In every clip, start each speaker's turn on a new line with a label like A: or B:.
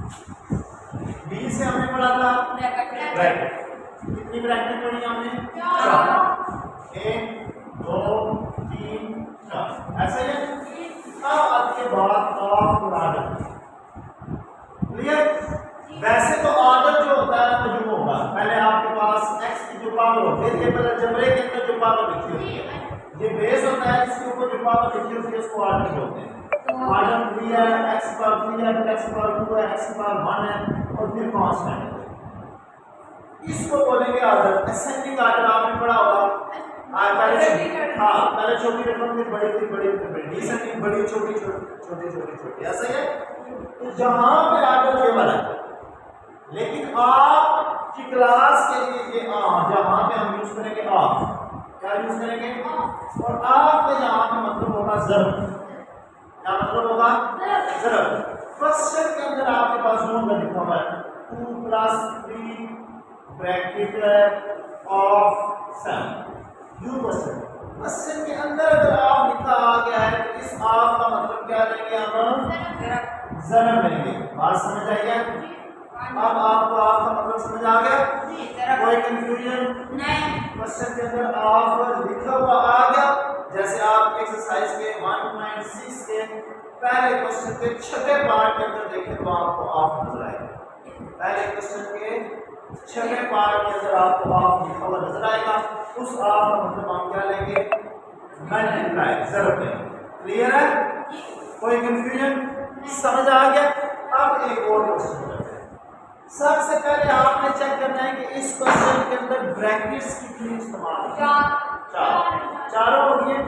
A: B से हमने पढ़ा था ब्रैकेट, कितनी ब्रैकेट पढ़ी हमने? 4, 1 2 3 4, ऐसा ही है। अब आपके बाद ऑफ ऑर्डर, क्लियर? वैसे तो ऑर्डर जो होता है मजमू होगा, पहले आपके पास x की जो पावर होती है, ये पहले जबरे के अंदर जो पावर लिखी होती है, ये बेस होता है, इसके ऊपर जो पावर लिखी होती है उसको ऑर्डर बोलते हैं। ऑर्डर 3 है, x की पावर 3 है, x की पावर 2 है, x की पावर 1 है और फिर कांस्टेंट है, इसको बोलेंगे ऑर्डर। असेंडिंग ऑर्डर आपने पढ़ा होगा, पहले छोटी रकम फिर बड़ी, फिर बड़ी, फिर बड़ी, डिसेंडिंग बड़ी छोटी छोटी छोटी छोटी, ऐसा ही है। तो जहां पे ऑर्डर ये वाला है, लेकिन आप की क्लास के लिए ये जहां पे हम यूज करेंगे ऑफ, क्या यूज करेंगे? और ऑफ में यहां पे मतलब होगा ज़र्ब, क्या मतलब होगा? ज़र्ब। क्वेश्चन के अंदर आपके पास नोट लिखा हुआ है 2 + 3 ब्रैकेट ऑफ 7, यू क्वेश्चन के अंदर अगर आप लिखा आ गया है तो इस ऑफ का मतलब क्या लेंगे हम? ज़र्ब लेंगे। बात समझ आई है? अब आपको ऑफ का मतलब समझ आ गया? कोई कंफ्यूजन नहीं? क्वेश्चन के अंदर ऑफ लिखा हुआ आ गया, जैसे आप एक्सरसाइज के 1.6 के पहले क्वेश्चन के छठे पार्ट के अंदर देखें तो आपको ऑफ नजर आएगा। पहले क्वेश्चन के छठे पार्ट के अंदर आपको ऑफ लिखा हुआ नजर आएगा, उस ऑफ का मतलब हम क्या लेंगे? मल्टीप्लाई, ज़र्ब लेंगे। क्लियर है? कोई कंफ्यूजन? समझ आ गया? अब एक और क्वेश्चन करते हैं। सबसे पहले आपने चेक करना है कि इस क्वेश्चन के अंदर ब्रैकेट्स कितनी इस्तेमाल है? 4 चारों हो गए?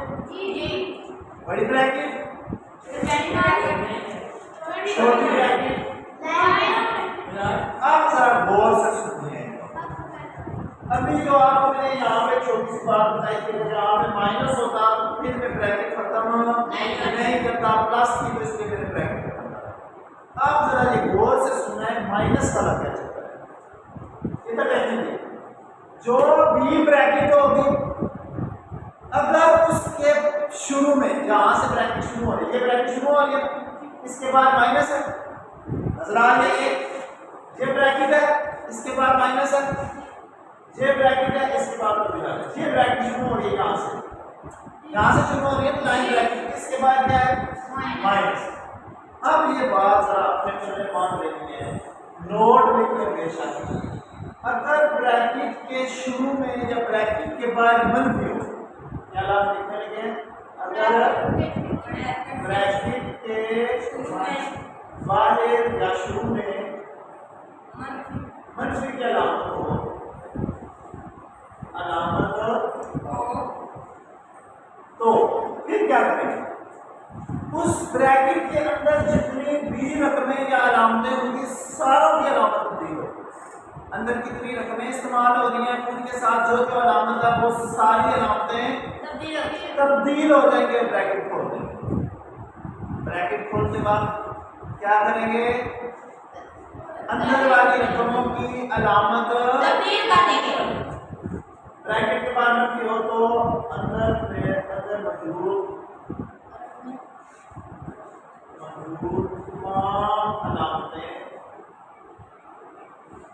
A: बड़ी ब्रैकेट, छोटी ब्रैकेट। अब जरा गौर से सुनिए, अभी जो आपको मैंने यहाँ पे छोटी सी बात बताई कि जहाँ पे माइनस होता फिर मैं ब्रैकेट खत्म नहीं करता, प्लस थी तो इसलिए मैंने ब्रैकेट खत्म करता। अब जरा ये गौर से सुनना है माइनस वाला क्या चलता है, इधर देखेंगे। जो भी ब्रैकेट होगी अगर उसके शुरू में जहां से ब्रैकेट शुरू हो रही है, ये ब्रैकेट शुरू हो रही है, इसके बाद माइनस है, नजर आ रही है? ये ब्रैकेट है, इसके बाद माइनस है, ये ब्रैकेट है, इसके बाद माइनस। ये ब्रैकेट शुरू हो रही है यहाँ से शुरू हो रही है लाइन ब्रैकेट, इसके बाद क्या है? माइनस। अब ये बात जरा अपने मन में मान लेनी है, नोट लिख के हमेशा, अगर ब्रैकेट के शुरू में या ब्रैकेट के बाद मनफी हो, क्या लाभ लिखने लगे? अगर ब्रैकेट के बाहर या शुरू में मनफी क्या अलामत हो, अलामत तो फिर क्या करेंगे? उस ब्रैकेट के अंदर जितनी भी रकमें या अलामतें होंगी सारों की अलामत तब्दील हो। अंदर कितनी रकमें इस्तेमाल हो रही हैं उनके साथ जो जो अलामत है वो सारी अलामतें तब्दील हो जाएंगे। ब्रैकेट खोल देंगे, ब्रैकेट खोलने के बाद क्या करेंगे? अंदर वाली रकमों की अलामत तब्दील कर देंगे। ब्रैकेट के बाद मनफी हो तो अंदर मौजूद तमाम अलामतें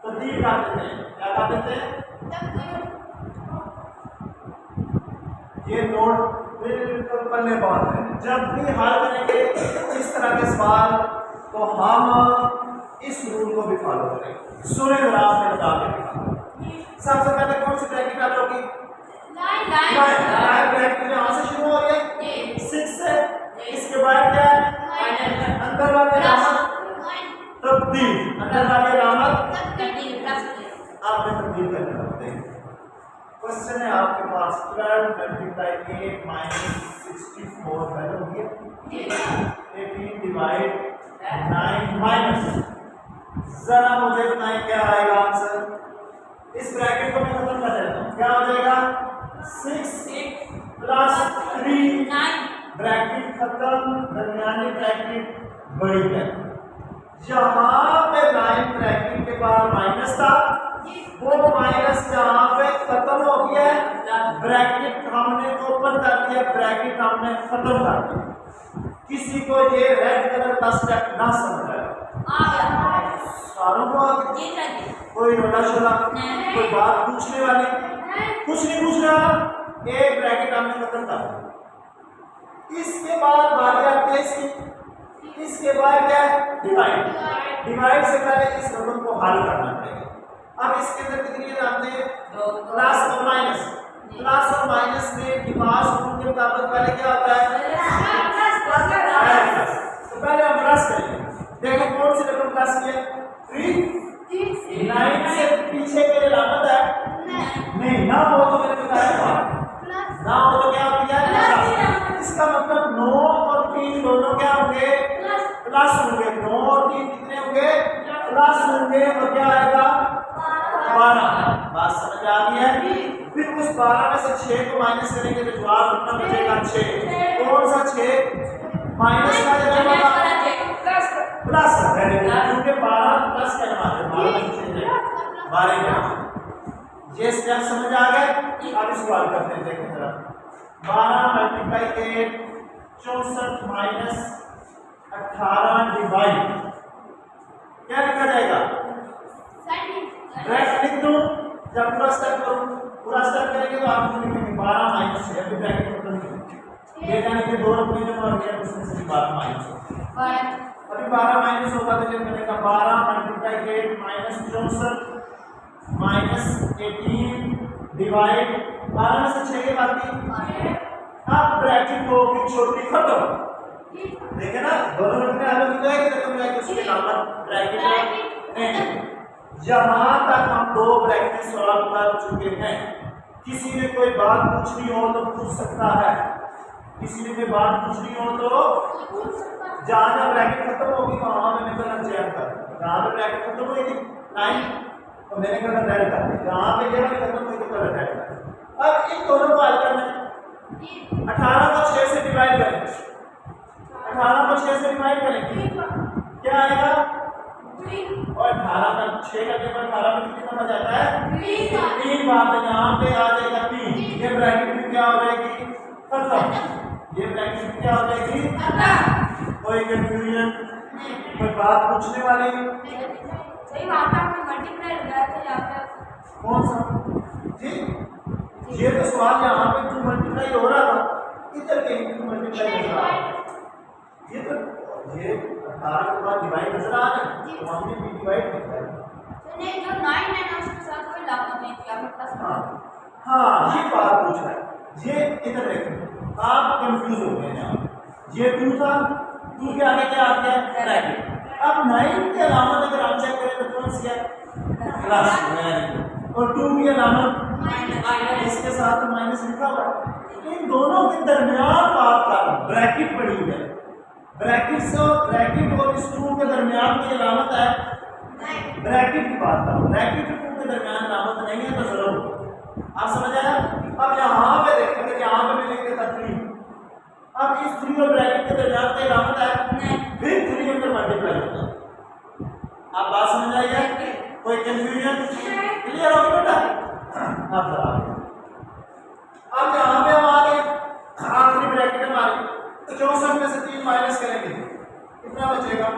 A: तब्दील कर देते हैं। क्या कर देते हैं? ये नोट बिल्कुल पल्ले बात है। जब भी हल करेंगे इस तरह के सवाल तो हम इस रूल को भी फॉलो करेंगे। सुने ग्राफ में बता देंगे। सबसे पहले कौन सी ब्रैकेट डाल होगी? लाइन ब्रैकेट यहाँ से शुरू हो रही है 6 से, इसके बाद क्या है? अंदर वाली अलामत तब्दील, अंदर वाली अलामत आपने तब्दील करने लगते हैं। क्वेश्चन है आपके पास 12 × 8 - 64 वैल्यू होगी 18 डिवाइड 9 माइनस। जरा मुझे बताएं क्या आएगा आंसर? इस ब्रैकेट को मैं खत्म कर देता हूँ, क्या हो जाएगा? 6 + 3 9, ब्रैकेट खत्म, दरमियानी ब्रैकेट बड़ी ब्रैकेट। जहां पे लाइन ब्रैकेट के बाद माइनस था वो माइनस जहां पे खत्म हो गया है, ब्रैकेट हमने ओपन कर दिया, ब्रैकेट हमने खत्म कर दिया। किसी को ये रेड कलर का स्टेप ना समझ आया? सारों को आगे कोई रोला शोला, कोई बात पूछने वाले, कुछ नहीं पूछने वाला, एक ब्रैकेट हमने खत्म कर। इसके बाद बारी आती है इसकी, इसके बाद क्या है डिवाइड। डिवाइड से पहले इस रकम को हल करना पड़ेगा। अब इसके अंदर कितनी है जानते हैं, प्लस और माइनस। प्लस और माइनस में डिमास रूल के मुताबिक पहले क्या होता है, तो पहले हम प्लस करेंगे। देखो कौन सी रकम प्लस की है, 3 9 से पीछे के अलामत है नहीं ना हो तो मैंने बताया ना हो तो क्या होती है, इसका मतलब 9 और 3 दोनों क्या होंगे, प्लस होंगे। 9 और 3 कितने होंगे, प्लस होंगे, और क्या आएगा 12। बात समझ आ गई है। फिर उस 12 में से 6 को माइनस करेंगे तो जवाब कितना बचेगा, 6। कौन सा 6 माइनस का जगह प्लस, क्योंकि 12 प्लस का जमा 12। ये स्टेप समझ आ गए। अब इसको हल करते हैं, देखें जरा। 12 मल्टीप्लाई 8 64 माइनस 18 डिवाइड क्या लिखा जाएगा, ब्रैकेट लिख दूं। जब पूरा स्टेप करूं, पूरा स्टेप करेंगे तो आप लिखेंगे 12 माइनस 6, अभी ब्रैकेट ओपन नहीं, ये जाने के 2 रकमें जमा हो गया, उसमें से 12 माइनस हो। अभी 12 माइनस होगा तो जब मैंने कहा 12 मल्टीप्लाई 8 माइनस 64 माइनस 18 डिवाइड 12 में से 6 के बाकी। अब ब्रैकेट को भी छोटी खत्म, देखे ना दोनों रकमें अलग हो जाएगी, रकम जाएगी उसके नाम ब्रैकेट नहीं। जहां तक हम 2 ब्रैकेट सॉल्व कर चुके हैं, किसी ने कोई बात पूछनी हो तो पूछ सकता है, किसी ने कोई बात पूछनी हो तो जहां जहां ब्रैकेट खत्म होगी वहां मैंने कलर चेंज कर, जहां पे ब्रैकेट खत्म हुई थी 9 तो मैंने कलर रेड कर दिया, जहां पे ये वाली खत्म हुई तो कलर रेड कर। अब इन दोनों को हल करना है। 18 को 6 से डिवाइड करें, 18 को 6 से डिवाइड करें क्या आएगा, और 18 का 6 का टेबल 18 में कितना बच जाता है 3 बात है, यहाँ पे आ जाएगा 3। ये ब्रैकेट में क्या हो जाएगी खत्म, ये ब्रैकेट में क्या हो जाएगी खत्म। कोई कंफ्यूजन, कोई बात पूछने वाली,
B: सही बात है। आपने मल्टीप्लाई लगाया था यहाँ पे
A: कौन सा जी, ये तो सवाल यहाँ पे 2 मल्टीप्लाई हो रहा था, इधर कहीं 2 मल्टीप्लाई हो रहा है, ये तो ये 18 के बाद डिवाइड नजर आ रहा है तो हमने भी डिवाइड किया है,
B: नहीं जो 9 है ना उसके साथ कोई लागत नहीं थी, आपने प्लस।
A: हाँ ये बात पूछ रहा है। ये इधर देखें, आप कंफ्यूज हो गए यहाँ, ये 2 था, 2 के आगे क्या आ गया ब्रैकेट। अब 9 की अलामत अगर आप चेक करें तो कौन सी है प्लस, और 2 की अलामत माइनस, इसके साथ माइनस लिखा हुआ है। इन दोनों के दरमियान बात कर ब्रैकेट पड़ी हुई है, ब्रैकेट और इस 2 के दरमियान की अलामत है ब्रैकेट की बात कर, ब्रैकेट और 2 के दरमियान अलामत नहीं है तो जरूर आप समझ आया। अब यहाँ पे देखेंगे, यहाँ पे मैं लिख देता 3, अब इस 3 और ब्रैकेट के दरमियान की अलामत है फिर 3 अंदर मल्टीप्लाई होता है। आप बात समझ आई है, कोई कंफ्यूजन क्लियर हो गई बेटा। अब यहाँ पे हम आ गए, आखिरी ब्रैकेट हमारी 64 में से 3 माइनस करेंगे कितना बचेगा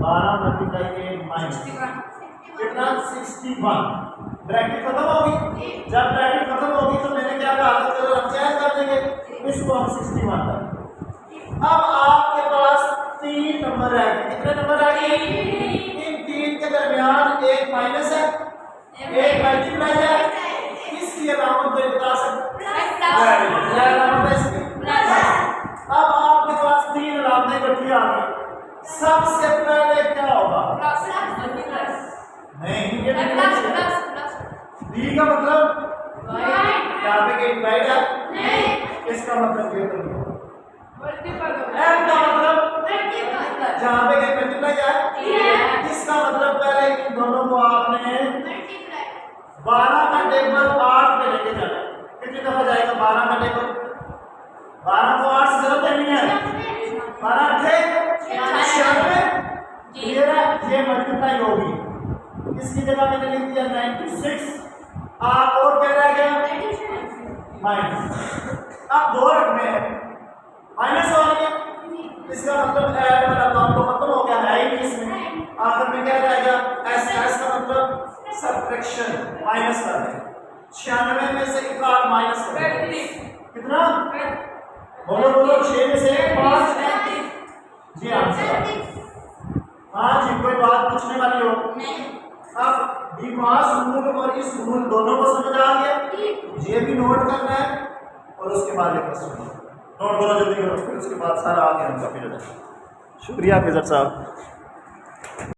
A: 12 मल्टीप्लाई 8 माइनस कितना 61। ब्रैकेट खत्म होगी, जब ब्रैकेट खत्म होगी तो मैंने क्या कहा था, चलो हम चेंज कर देंगे, इसको हम 61 कर। अब आपके पास 3 नंबर रह गए, कितने नंबर रह गए, इन 3 के दरमियान एक माइनस है, एक मल्टीप्लाई है, इसकी अलामत कोई बता सकते हैं। अब आपके पास 3 अलामतें इकट्ठी आ गई, सबसे पहले क्या होगा नहीं, ये बी का मतलब यहाँ पे डिवाइड है, इसका मतलब ये तो एम का मतलब जहाँ पे मल्टीप्लाई है, इसका मतलब पहले इन दोनों को आपने 12 का टेबल 8 पे लेके जाना। कितनी दफा जाएगा 12 का टेबल, 12 को 8 से जरूरत नहीं है, 12 थे 96, ये मल्टीप्लाई होगी, इसकी जगह मैंने लिख दिया 96, आप और क्या रह गया माइनस। अब 2 रकमें हैं माइनस हो रही है, इसका मतलब ऐड वाला काम तो खत्म हो गया है ही नहीं इसमें, सब्ट्रैक्शन माइनस कर रहे हैं। 96 में से 61 माइनस कर रहे हैं। कितना बोलो बोलो 6 में से 5 जी आंसर। हाँ जी कोई बात पूछने वाली हो अब द्विमास मूल और इस मूल दोनों को समझ आ गया ये भी नोट करना है और उसके बाद एक क्वेश्चन नोट करो जल्दी करो फिर उसके बाद सारा आ गया उनका पीरियड। शुक्रिया फिजर साहब।